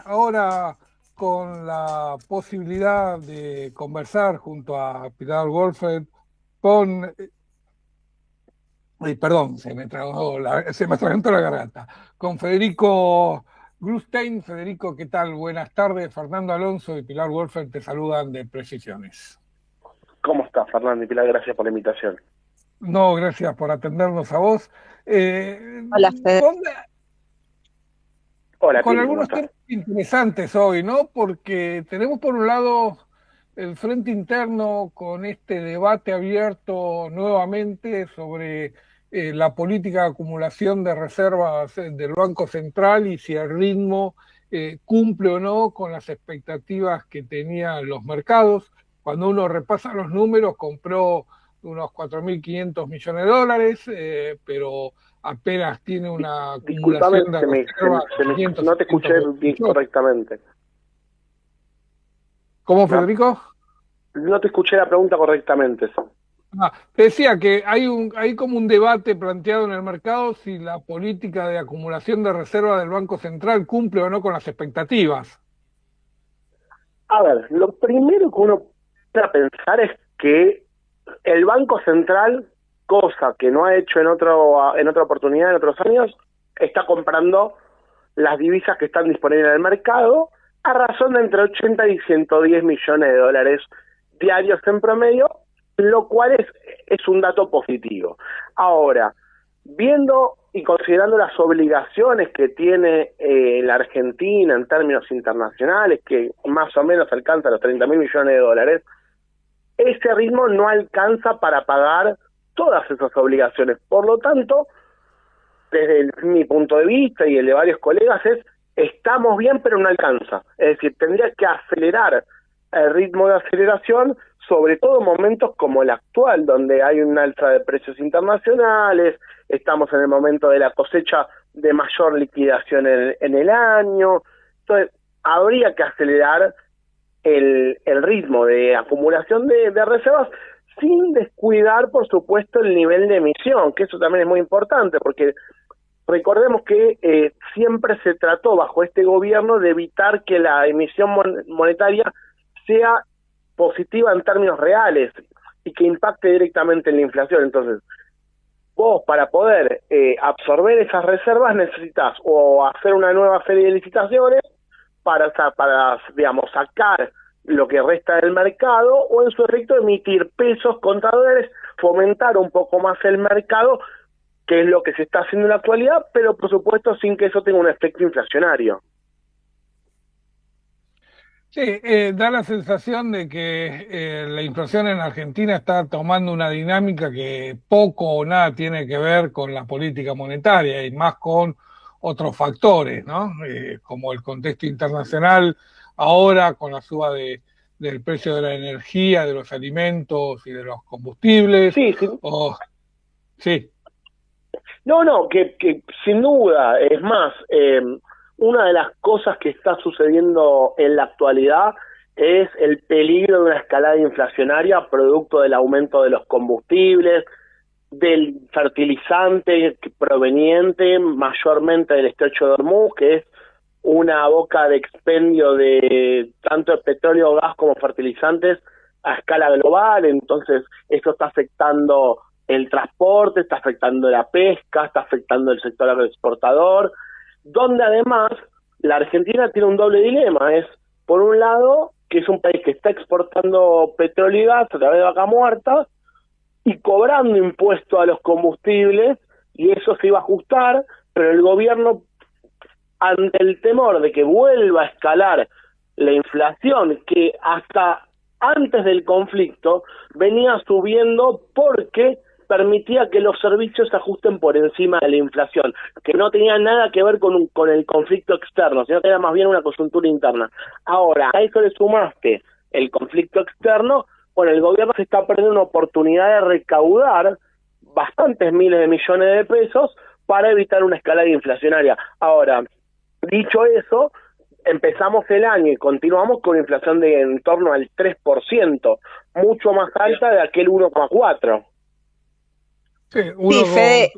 ahora con la posibilidad de conversar junto a Pilar Wolfeld con, ay, perdón, se me atragantó la garganta, con Federico Grustein. Federico, ¿qué tal? Buenas tardes. Fernando Alonso y Pilar Wolfeld te saludan de Precisiones. ¿Cómo estás, Fernando y Pilar? Gracias por la invitación. No, gracias por atendernos a vos. Eh, Hola, Fede. con, Hola, con Pili, ¿cómo algunos estás? temas interesantes hoy, ¿no? Porque tenemos por un lado el frente interno con este debate abierto nuevamente sobre la política de acumulación de reservas del Banco Central y si el ritmo cumple o no con las expectativas que tenían los mercados. Cuando uno repasa los números, compró unos 4.500 millones de dólares, pero apenas tiene una Disculpame, acumulación de reservas de 500, no te escuché 600 bien millones. correctamente. ¿Cómo, ¿No? Federico? No te escuché la pregunta correctamente. Te decía que hay como un debate planteado en el mercado si la política de acumulación de reservas del Banco Central cumple o no con las expectativas. A ver, lo primero que uno puede pensar es que el Banco Central, cosa que no ha hecho en otra oportunidad, en otros años, está comprando las divisas que están disponibles en el mercado a razón de entre 80 y 110 millones de dólares diarios en promedio, lo cual es un dato positivo. Ahora, viendo y considerando las obligaciones que tiene la Argentina en términos internacionales, que más o menos alcanza los 30.000 millones de dólares, ese ritmo no alcanza para pagar todas esas obligaciones. Por lo tanto, mi punto de vista y el de varios colegas estamos bien pero no alcanza. Es decir, tendría que acelerar el ritmo de aceleración, sobre todo en momentos como el actual, donde hay un alza de precios internacionales, estamos en el momento de la cosecha de mayor liquidación en el año. Entonces, habría que acelerar el ritmo de acumulación de reservas sin descuidar, por supuesto, el nivel de emisión, que eso también es muy importante, porque recordemos que siempre se trató bajo este gobierno de evitar que la emisión monetaria sea positiva en términos reales y que impacte directamente en la inflación. Entonces, vos para poder absorber esas reservas necesitas o hacer una nueva serie de licitaciones para digamos, sacar lo que resta del mercado o en su efecto emitir pesos contra dólares, fomentar un poco más el mercado, que es lo que se está haciendo en la actualidad, pero por supuesto sin que eso tenga un efecto inflacionario. Sí, da la sensación de que la inflación en Argentina está tomando una dinámica que poco o nada tiene que ver con la política monetaria y más con otros factores, ¿no? Como el contexto internacional ahora con la suba del precio de la energía, de los alimentos y de los combustibles. Sí, sí. O, sí, No, que sin duda, es más, una de las cosas que está sucediendo en la actualidad es el peligro de una escalada inflacionaria producto del aumento de los combustibles, del fertilizante proveniente mayormente del estrecho de Hormuz, que es una boca de expendio de tanto de petróleo, gas como fertilizantes a escala global. Entonces esto está afectando el transporte, está afectando la pesca, está afectando el sector agroexportador, donde además la Argentina tiene un doble dilema. Es, por un lado, que es un país que está exportando petróleo y gas a través de vaca muerta y cobrando impuesto a los combustibles, y eso se iba a ajustar, pero el gobierno, ante el temor de que vuelva a escalar la inflación, que hasta antes del conflicto venía subiendo porque permitía que los servicios se ajusten por encima de la inflación, que no tenía nada que ver con el conflicto externo, sino que era más bien una coyuntura interna. Ahora, a eso le sumaste el conflicto externo, bueno, el gobierno se está perdiendo una oportunidad de recaudar bastantes miles de millones de pesos para evitar una escalada inflacionaria. Ahora, dicho eso, empezamos el año y continuamos con inflación de en torno al 3%, mucho más alta de aquel 1,4%. sí, Sí, uno Fede,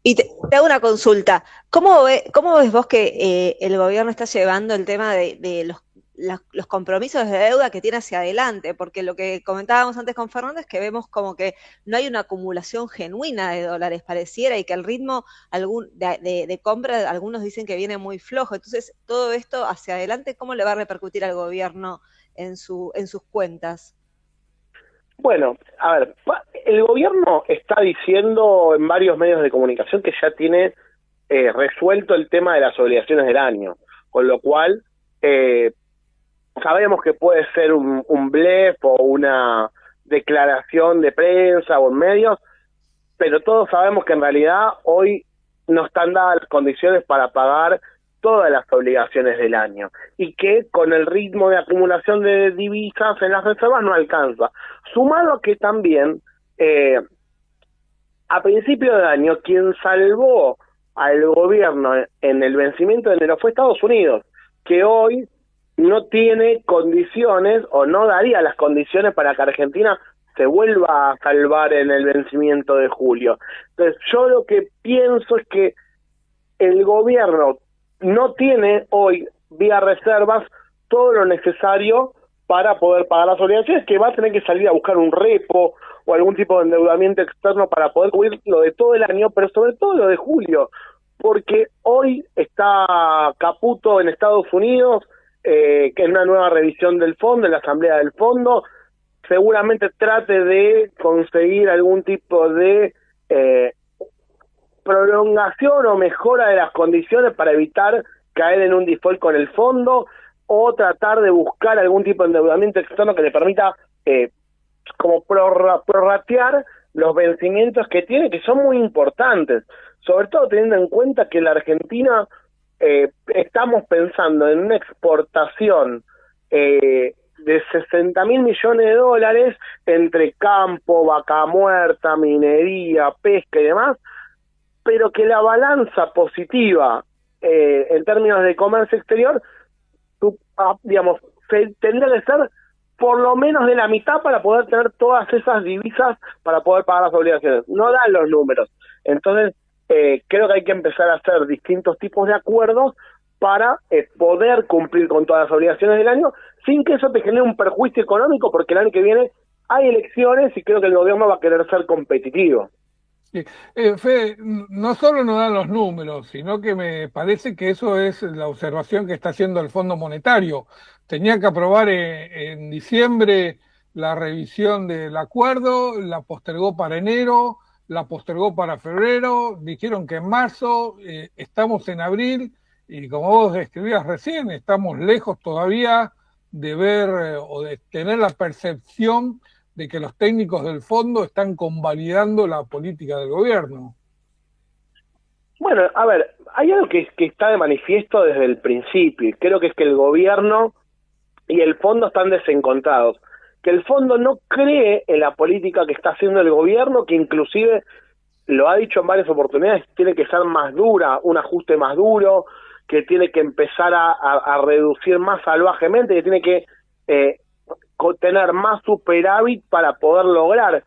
Y te hago una consulta. Cómo ves vos que el gobierno está llevando el tema de los compromisos de deuda que tiene hacia adelante? Porque lo que comentábamos antes con Fernando es que vemos como que no hay una acumulación genuina de dólares, pareciera, y que el ritmo de compra, algunos dicen que viene muy flojo. Entonces, todo esto hacia adelante, ¿cómo le va a repercutir al gobierno en sus cuentas? Bueno, a ver, el gobierno está diciendo en varios medios de comunicación que ya tiene resuelto el tema de las obligaciones del año, con lo cual eh, sabemos que puede ser un blef o una declaración de prensa o en medios, pero todos sabemos que en realidad hoy no están dadas las condiciones para pagar todas las obligaciones del año y que con el ritmo de acumulación de divisas en las reservas no alcanza. Sumado a que también a principio de año quien salvó al gobierno en el vencimiento de enero fue Estados Unidos, que hoy no tiene condiciones o no daría las condiciones para que Argentina se vuelva a salvar en el vencimiento de julio. Entonces yo lo que pienso es que el gobierno no tiene hoy vía reservas todo lo necesario para poder pagar las obligaciones, que va a tener que salir a buscar un repo o algún tipo de endeudamiento externo para poder cubrir lo de todo el año, pero sobre todo lo de julio, porque hoy está Caputo en Estados Unidos, que es una nueva revisión del fondo, en la asamblea del fondo, seguramente trate de conseguir algún tipo de prolongación o mejora de las condiciones para evitar caer en un default con el fondo, o tratar de buscar algún tipo de endeudamiento externo que le permita como prorratear los vencimientos que tiene, que son muy importantes, sobre todo teniendo en cuenta que la Argentina estamos pensando en una exportación de 60.000 millones de dólares entre campo, vaca muerta, minería, pesca y demás, pero que la balanza positiva en términos de comercio exterior, digamos, tendría que ser por lo menos de la mitad para poder tener todas esas divisas para poder pagar las obligaciones. No dan los números. Entonces, creo que hay que empezar a hacer distintos tipos de acuerdos para poder cumplir con todas las obligaciones del año sin que eso te genere un perjuicio económico, porque el año que viene hay elecciones y creo que el gobierno va a querer ser competitivo. Sí. Fede, no solo no dan los números, sino que me parece que eso es la observación que está haciendo el Fondo Monetario. Tenía que aprobar en diciembre la revisión del acuerdo, la postergó para enero, la postergó para febrero, dijeron que en marzo, estamos en abril, y como vos describías recién, estamos lejos todavía de ver o de tener la percepción de que los técnicos del fondo están convalidando la política del gobierno. Bueno, a ver, hay algo que está de manifiesto desde el principio, y creo que es que el gobierno y el fondo están desencontrados, que el fondo no cree en la política que está haciendo el gobierno, que inclusive lo ha dicho en varias oportunidades, tiene que ser más dura, un ajuste más duro, que tiene que empezar a reducir más salvajemente, que tiene que tener más superávit para poder lograr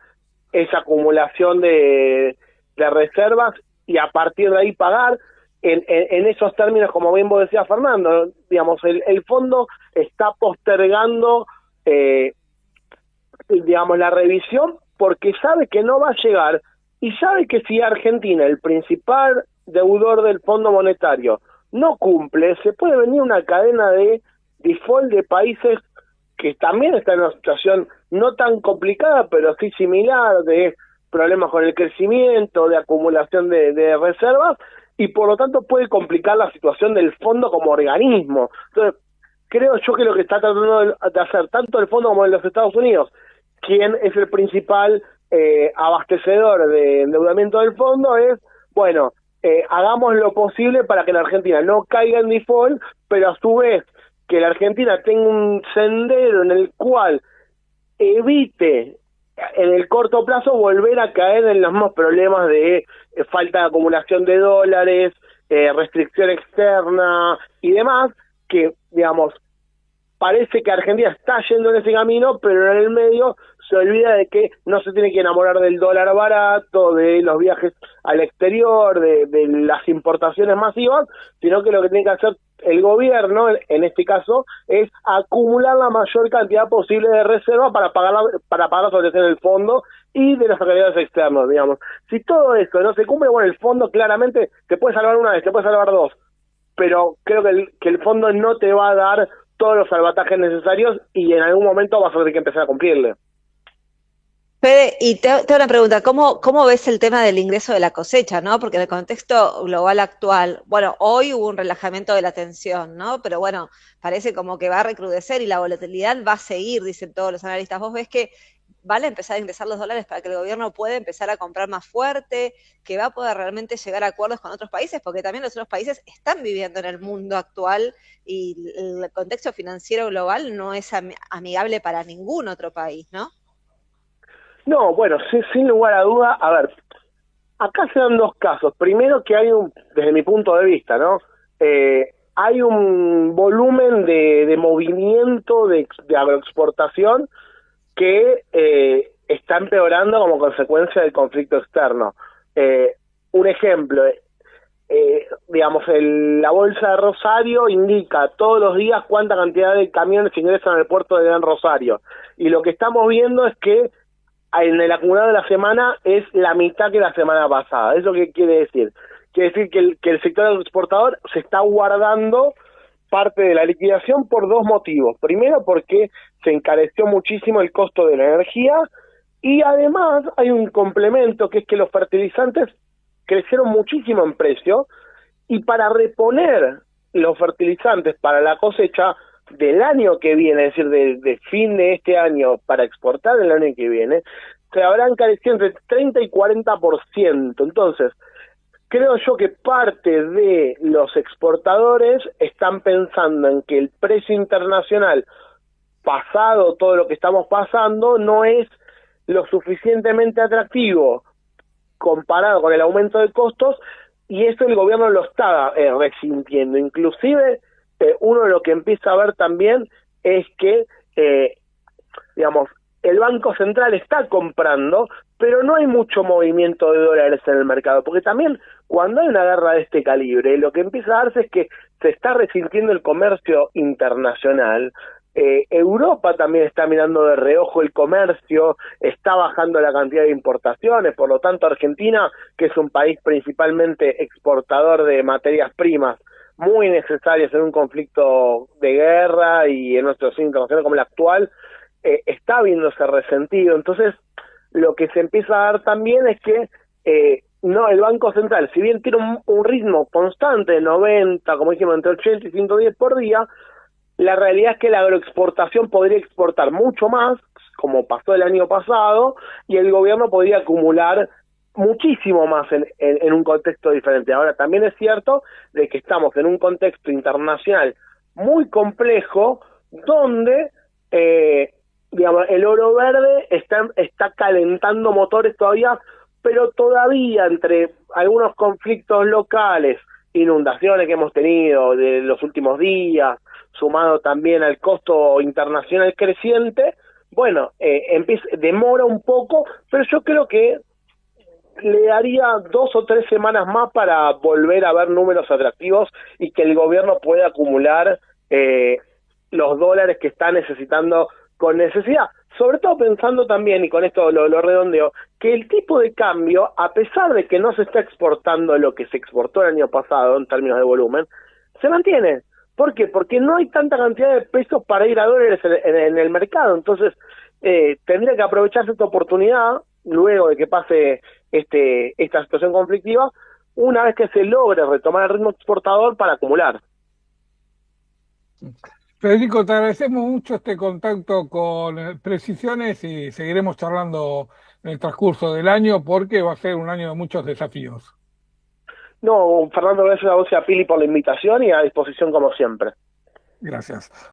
esa acumulación de reservas y a partir de ahí pagar en esos términos, como bien vos decías, Fernando. Digamos, el fondo está postergando digamos, la revisión porque sabe que no va a llegar y sabe que si Argentina, el principal deudor del Fondo Monetario, no cumple, se puede venir una cadena de default de países que también están en una situación no tan complicada, pero sí similar, de problemas con el crecimiento, de acumulación de reservas, y por lo tanto puede complicar la situación del fondo como organismo. Entonces, creo yo que lo que está tratando de hacer tanto el fondo como en los Estados Unidos, quien es el principal abastecedor de endeudamiento del fondo, es, bueno, hagamos lo posible para que la Argentina no caiga en default, pero a su vez que la Argentina tenga un sendero en el cual evite en el corto plazo volver a caer en los mismos problemas de falta de acumulación de dólares, restricción externa y demás, que, digamos, parece que Argentina está yendo en ese camino, pero en el medio se olvida de que no se tiene que enamorar del dólar barato, de los viajes al exterior, de las importaciones masivas, sino que lo que tiene que hacer el gobierno, en este caso, es acumular la mayor cantidad posible de reserva para pagar las obligaciones del fondo y de los acreedores externos, digamos. Si todo esto no se cumple, bueno, el fondo claramente te puede salvar una vez, te puede salvar dos, pero creo que el fondo no te va a dar todos los salvatajes necesarios y en algún momento vas a tener que empezar a cumplirle. Fede, y te hago una pregunta, ¿cómo ves el tema del ingreso de la cosecha, ¿no? Porque en el contexto global actual, bueno, hoy hubo un relajamiento de la tensión, ¿no? Pero bueno, parece como que va a recrudecer y la volatilidad va a seguir, dicen todos los analistas. ¿Vos ves que van a empezar a ingresar los dólares para que el gobierno pueda empezar a comprar más fuerte, que va a poder realmente llegar a acuerdos con otros países? Porque también los otros países están viviendo en el mundo actual y el contexto financiero global no es amigable para ningún otro país, ¿no? No, bueno, sin lugar a duda, a ver, acá se dan dos casos. Primero que hay desde mi punto de vista, ¿no? Hay un volumen de movimiento de agroexportación que está empeorando como consecuencia del conflicto externo. Un ejemplo, digamos, la bolsa de Rosario indica todos los días cuánta cantidad de camiones ingresan al puerto de Gran Rosario. Y lo que estamos viendo es que en el acumulado de la semana es la mitad que la semana pasada. ¿Eso qué quiere decir? Quiere decir que el sector exportador se está guardando parte de la liquidación por dos motivos. Primero, porque se encareció muchísimo el costo de la energía y además hay un complemento que es que los fertilizantes crecieron muchísimo en precio y para reponer los fertilizantes para la cosecha del año que viene, es decir, de fin de este año para exportar el año que viene, se habrán encarecido entre 30 y 40%. Entonces, creo yo que parte de los exportadores están pensando en que el precio internacional, pasado todo lo que estamos pasando, no es lo suficientemente atractivo comparado con el aumento de costos, y eso el gobierno lo está resintiendo. Inclusive, uno de lo que empieza a ver también es que, digamos, el Banco Central está comprando, pero no hay mucho movimiento de dólares en el mercado, porque también cuando hay una guerra de este calibre, lo que empieza a darse es que se está resintiendo el comercio internacional. Europa también está mirando de reojo el comercio, está bajando la cantidad de importaciones, por lo tanto Argentina, que es un país principalmente exportador de materias primas, muy necesarias en un conflicto de guerra y en nuestro cine internacional como el actual, está viéndose resentido. Entonces, lo que se empieza a dar también es que no, el Banco Central, si bien tiene un ritmo constante de 90, como dijimos, entre 80 y 110 por día, la realidad es que la agroexportación podría exportar mucho más, como pasó el año pasado, y el gobierno podría acumular muchísimo más en un contexto diferente. Ahora, también es cierto de que estamos en un contexto internacional muy complejo, donde digamos, el oro verde está calentando motores todavía, pero todavía entre algunos conflictos locales, inundaciones que hemos tenido de los últimos días, sumado también al costo internacional creciente, bueno, demora un poco, pero yo creo que le daría 2 o 3 semanas más para volver a ver números atractivos y que el gobierno pueda acumular los dólares que está necesitando con necesidad. Sobre todo pensando también, y con esto lo redondeo, que el tipo de cambio, a pesar de que no se está exportando lo que se exportó el año pasado en términos de volumen, se mantiene. ¿Por qué? Porque no hay tanta cantidad de pesos para ir a dólares en el mercado. Entonces, tendría que aprovecharse esta oportunidad, luego de que pase esta situación conflictiva, una vez que se logre retomar el ritmo exportador para acumular. Federico, te agradecemos mucho este contacto con Precisiones y seguiremos charlando en el transcurso del año porque va a ser un año de muchos desafíos. No, Fernando, gracias a vos y a Pili por la invitación y a disposición como siempre. Gracias.